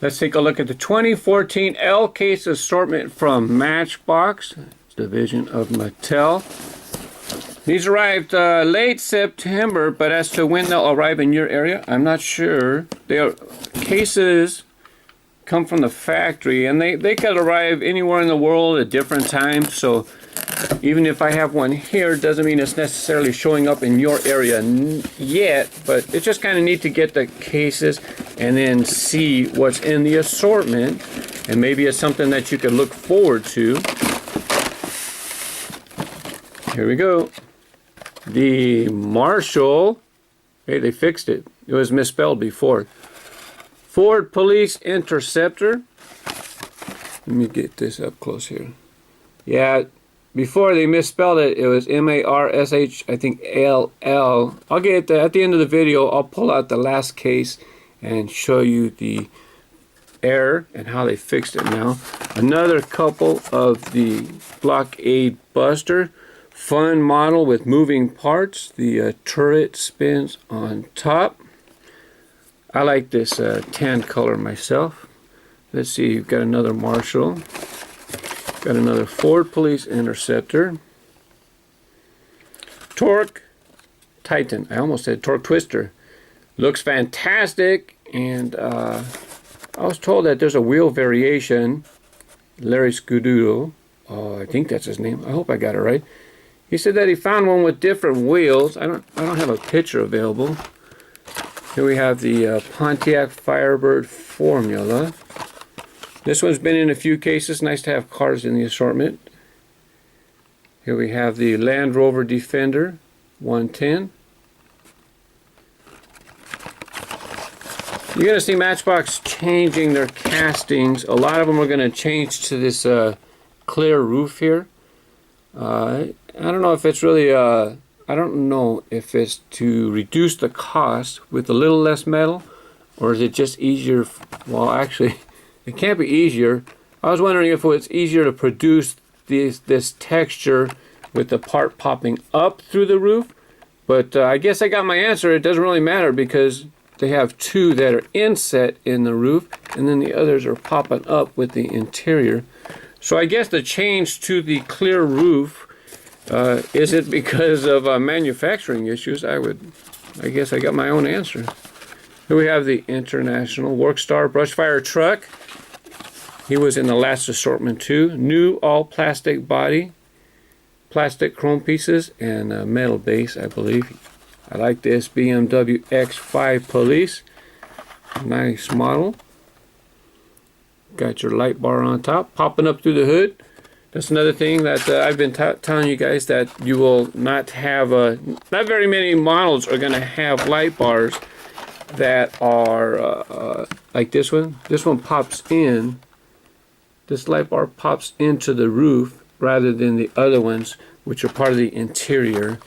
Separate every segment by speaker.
Speaker 1: Let's take a look at the 2014 L case assortment from Matchbox, division of Mattel. These arrived late September, but as to when they'll arrive in your area, I'm not sure. Their cases come from the factory, and they could arrive anywhere in the world at different times. So even if I have one here, it doesn't mean it's necessarily showing up in your area yet, but it's just kind of neat to get the cases and then see what's in the assortment, and maybe it's something that you could look forward to. Here we go. The Marshall, hey, they fixed it. It was misspelled before. Ford Police Interceptor. Let me get this up close here. Yeah, before they misspelled it, it was M-A-R-S-H, I think L-L. I'll get at the end of the video, I'll pull out the last case and show you the error and how they fixed it now. Another couple of the Blockade Buster. Fun model with moving parts. The turret spins on top. I like this tan color myself. Let's see, you've got another Marshall. Got another Ford Police Interceptor. Torque Titan. I almost said Torque Twister. Looks fantastic, and I was told that there's a wheel variation. Larry Scududo, I think that's his name. I hope I got it right. He said that he found one with different wheels. I don't have a picture available. Here we have the Pontiac Firebird formula. This one's been in a few cases. Nice to have cars in the assortment. Here we have the Landrover Defender 110. You're going to see Matchbox changing their castings. A lot of them are going to change to this clear roof here. I don't know if it's really I don't know if it's to reduce the cost with a little less metal, or is it just easier? Well, actually, it can't be easier. I was wondering if it's easier to produce this texture with the part popping up through the roof, but I guess I got my answer. It doesn't really matter because they have two that are inset in the roof, and then the others are popping up with the interior. So I guess the change to the clear roof, is it because of manufacturing issues? I guess I got my own answer. Here we have the International Workstar brush fire truck. He was in the last assortment too. New all plastic body, plastic chrome pieces, and a metal base, I believe. I like this BMW X5 Police. Nice model. Got your light bar on top, popping up through the hood. That's another thing that I've been telling you guys, that you will not have, not very many models are going to have light bars that are like this one. This one pops in. This light bar pops into the roof rather than the other ones, which are part of the interior.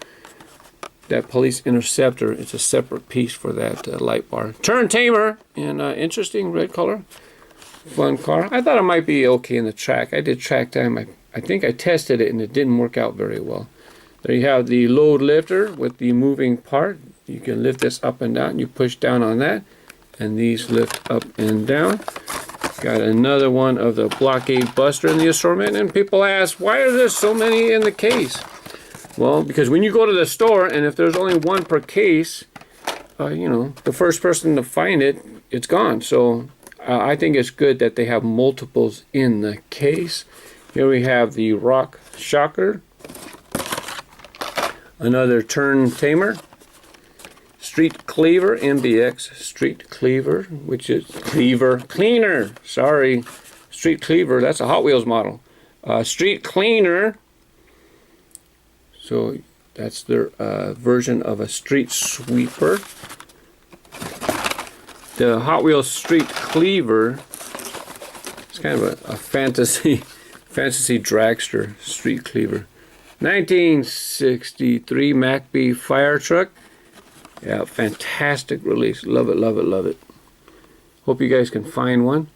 Speaker 1: That Police Interceptor, it's a separate piece for that light bar. Turn tamer in interesting red color. Fun car. I thought it might be okay in the track. I did track time. I think I tested it and it didn't work out very well. There you have the load lifter with the moving part. You can lift this up and down. You push down on that and these lift up and down. Got another one of the Blockade Buster in the assortment, and people ask, why are there so many in the case? Well, because when you go to the store and if there's only one per case, you know, the first person to find it, it's gone. So I think it's good that they have multiples in the case. Here we have the Rock Shocker, another Turn Tamer, Street Cleaver, MBX Street Cleaver, which is Cleaner, sorry, Street Cleaver, that's a Hot Wheels model. Street Cleaner, so that's their version of a street sweeper. The Hot Wheels Street Cleaver, it's kind of a fantasy dragster street cleaver. 1963 Mack fire truck. Yeah, fantastic release. Love it, love it, love it. Hope you guys can find one.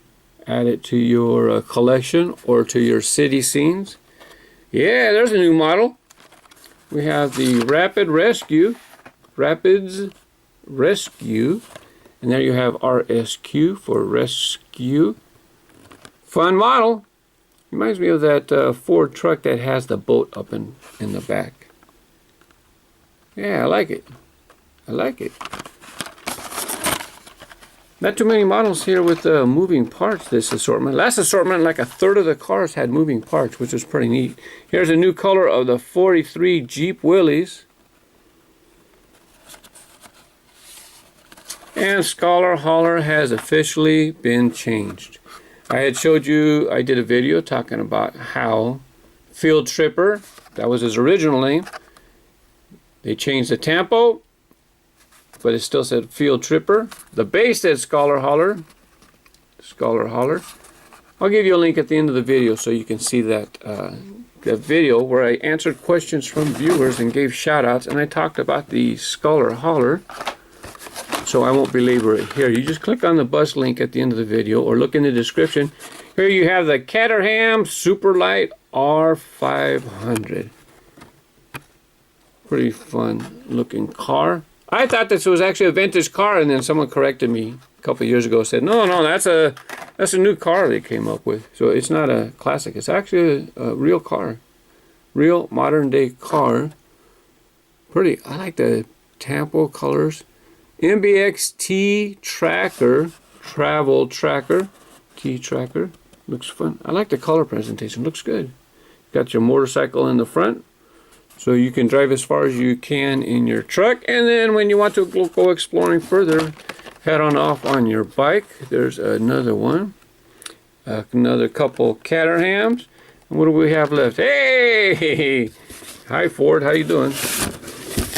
Speaker 1: Add it to your collection or to your city scenes. Yeah, there's a new model. We have the Rapids Rescue, And there you have RSQ for rescue. Fun model. Reminds me of that Ford truck that has the boat up in the back. Yeah, I like it. I like it. Not too many models here with moving parts, this assortment. Last assortment, like a third of the cars had moving parts, which was pretty neat. Here's a new color of the 43 Jeep Willys. And Scholar Hauler has officially been changed. I had showed you, I did a video talking about how Field Tripper, that was his original name, they changed the tampo, but it still said Field Tripper. The base said Scholar Hauler. Scholar Hauler. I'll give you a link at the end of the video so you can see that video where I answered questions from viewers and gave shout outs, and I talked about the Scholar Hauler. So I won't belabor it here. You just click on the bus link at the end of the video or look in the description. Here you have the Caterham Superlight R500. Pretty fun looking car. I thought this was actually a vintage car, and then someone corrected me a couple years ago, said no, that's a new car they came up with. So it's not a classic, it's actually a real car. Real modern day car. Pretty, I like the tampo colors. MBX T Tracker, travel tracker, T Tracker, looks fun. I like the color presentation, looks good. Got your motorcycle in the front, so you can drive as far as you can in your truck, and then when you want to go exploring further, head on off on your bike. There's another one, another couple Caterhams. And what do we have left? Hey! Hi Ford, how you doing?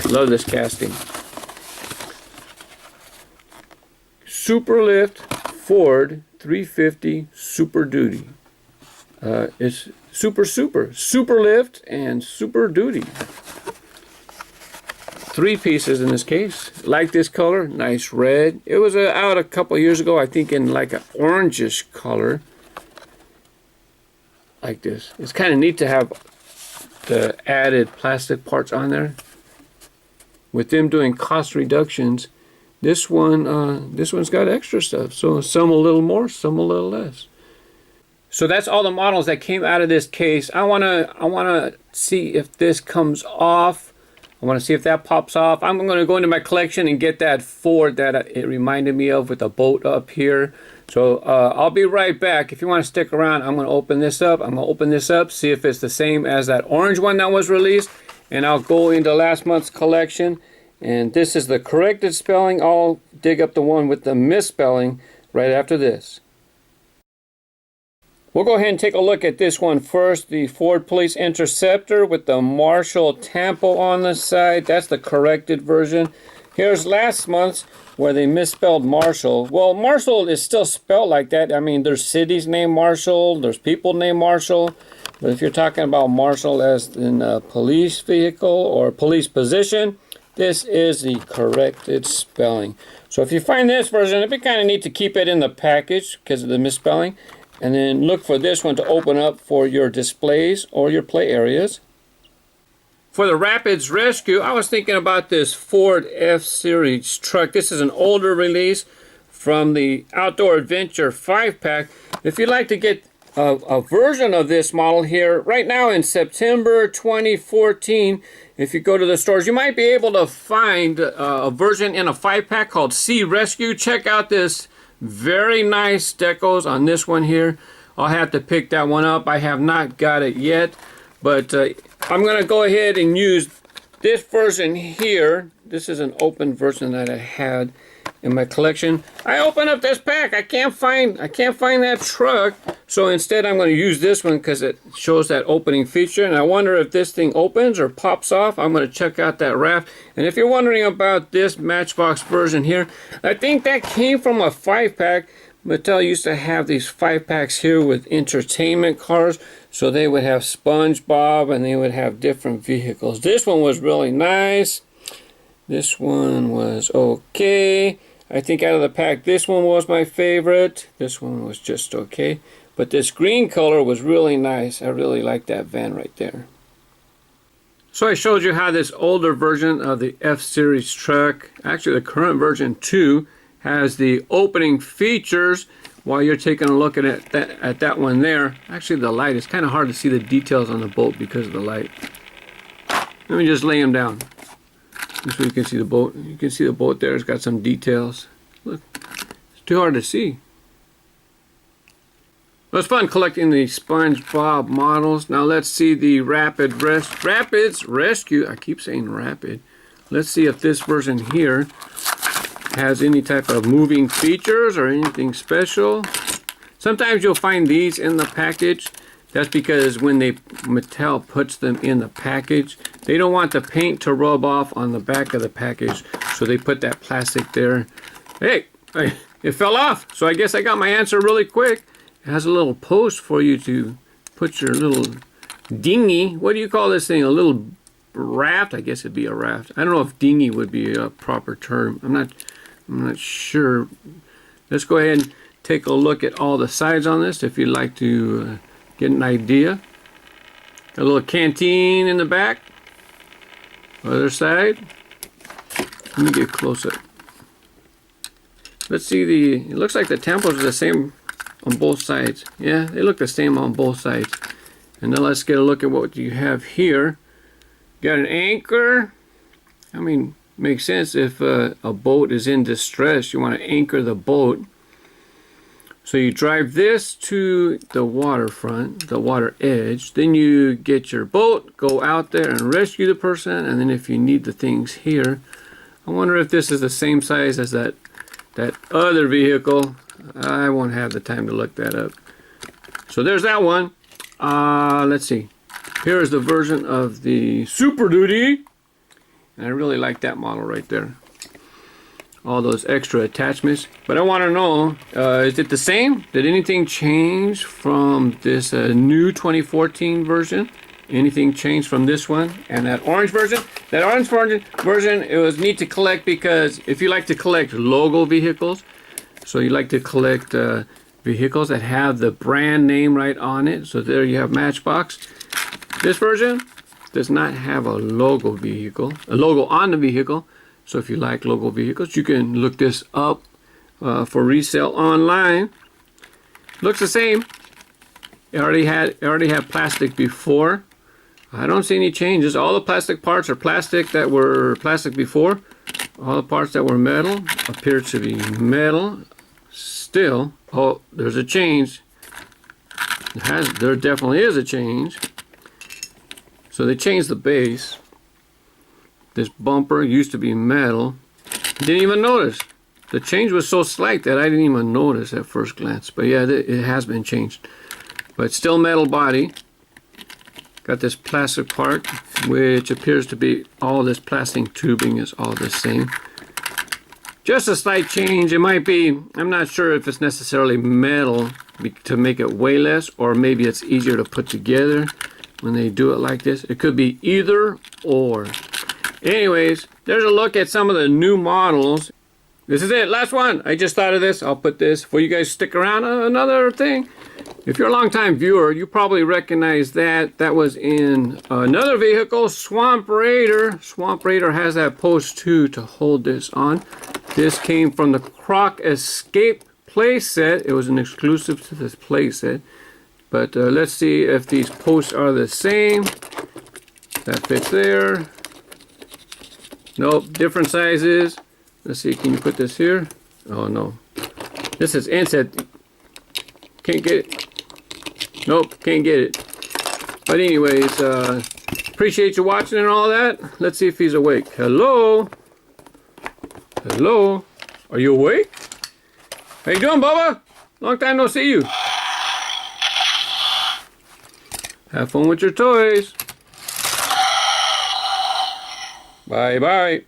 Speaker 1: Love this casting. Superlift Ford 350 Super Duty. It's Superlift and Super Duty. 3 pieces in this case. Like this color, nice red. It was out a couple years ago, I think, in like an orangish color. Like this. It's kind of neat to have the added plastic parts on there. With them doing cost reductions, this one's got extra stuff. So some a little more, some a little less. So that's all the models that came out of this case. I wanna see if this comes off. I wanna see if that pops off. I'm gonna go into my collection and get that Ford that it reminded me of with the boat up here. So I'll be right back. If you want to stick around, I'm gonna open this up. I'm gonna open this up, see if it's the same as that orange one that was released, and I'll go into last month's collection. And this is the corrected spelling. I'll dig up the one with the misspelling right after this. We'll go ahead and take a look at this one first. The Ford Police Interceptor with the Marshall tampo on the side. That's the corrected version. Here's last month's where they misspelled Marshall. Well, Marshall is still spelled like that. I mean, there's cities named Marshall. There's people named Marshall. But if you're talking about Marshall as in a police vehicle or police position, this is the corrected spelling. So if you find this version, it'd be kind of neat to keep it in the package because of the misspelling. And then look for this one to open up for your displays or your play areas. For the Rapids Rescue, I was thinking about this Ford F-Series truck. This is an older release from the Outdoor Adventure 5-pack. If you'd like to get a version of this model here, right now in September 2014, if you go to the stores, you might be able to find a version in a 5-pack called Sea Rescue. Check out this very nice decos on this one here. I'll have to pick that one up. I have not got it yet, but I'm going to go ahead and use this version here. This is an open version that I had in my collection. I opened up this pack. I can't find that truck. So instead I'm going to use this one because it shows that opening feature. And I wonder if this thing opens or pops off. I'm going to check out that raft. And if you're wondering about this Matchbox version here, I think that came from a 5-pack. Mattel used to have these 5-packs here with entertainment cars. So they would have SpongeBob and they would have different vehicles. This one was really nice. This one was okay. I think out of the pack, this one was my favorite. This one was just okay. But this green color was really nice. I really like that van right there. So I showed you how this older version of the F-Series truck, actually the current version 2, has the opening features. While you're taking a look at that one there, actually the light, it's kind of hard to see the details on the boat because of the light. Let me just lay them down. This way you can see the boat. You can see the boat there. It's got some details. Look, it's too hard to see. Well, it's fun collecting the SpongeBob models. Now let's see the Rapids Rescue. I keep saying Rapid. Let's see if this version here has any type of moving features or anything special. Sometimes you'll find these in the package. That's because when Mattel puts them in the package, they don't want the paint to rub off on the back of the package, so they put that plastic there. Hey, it fell off, so I guess I got my answer really quick. It has a little post for you to put your little dinghy. What do you call this thing? A little raft? I guess it'd be a raft. I don't know if dinghy would be a proper term. I'm not sure. Let's go ahead and take a look at all the sides on this if you'd like to get an idea. A little canteen in the back. Other side. Let me get close up. Let's see it looks like the tampos are the same on both sides. Yeah, they look the same on both sides. And then let's get a look at what you have here. Got an anchor. I mean, makes sense if a boat is in distress. You want to anchor the boat. So you drive this to the waterfront, the water edge. Then you get your boat, go out there and rescue the person. And then if you need the things here, I wonder if this is the same size as that other vehicle. I won't have the time to look that up. So there's that one. Let's see. Here is the version of the Super Duty. And I really like that model right there. All those extra attachments. But I want to know, is it the same? Did anything change from this new 2014 version? Anything changed from this one and that orange version? That orange version, it was neat to collect because if you like to collect logo vehicles, so you like to collect vehicles that have the brand name right on it. So there you have Matchbox. This version does not have a logo on the vehicle. So if you like logo vehicles, you can look this up for resale online. Looks the same. It already had plastic before. I don't see any changes. All the plastic parts are plastic that were plastic before. All the parts that were metal appear to be metal still. Oh, there's a change. There definitely is a change. So they changed the base. This bumper used to be metal. Didn't even notice. The change was so slight that I didn't even notice at first glance. But yeah, it has been changed. But still metal body. Got this plastic part, which appears to be all this plastic tubing is all the same. Just a slight change. It might be, I'm not sure if it's necessarily metal to make it weigh less, or maybe it's easier to put together when they do it like this. It could be either or. Anyways, there's a look at some of the new models. This is it, last one. I just thought of this. I'll put this for you guys. Stick around. Another thing. If you're a long-time viewer, you probably recognize that. That was in another vehicle, Swamp Raider. Swamp Raider has that post too to hold this on. This came from the Croc Escape playset. It was an exclusive to this playset. But let's see if these posts are the same. That fits there. Nope, different sizes. Let's see, can you put this here? Oh no. This is inset. Can't get it. Nope, can't get it. But anyways, appreciate you watching and all that. Let's see if he's awake. Hello? Hello? Are you awake? How you doing, Bubba? Long time no see you. Have fun with your toys. Bye bye.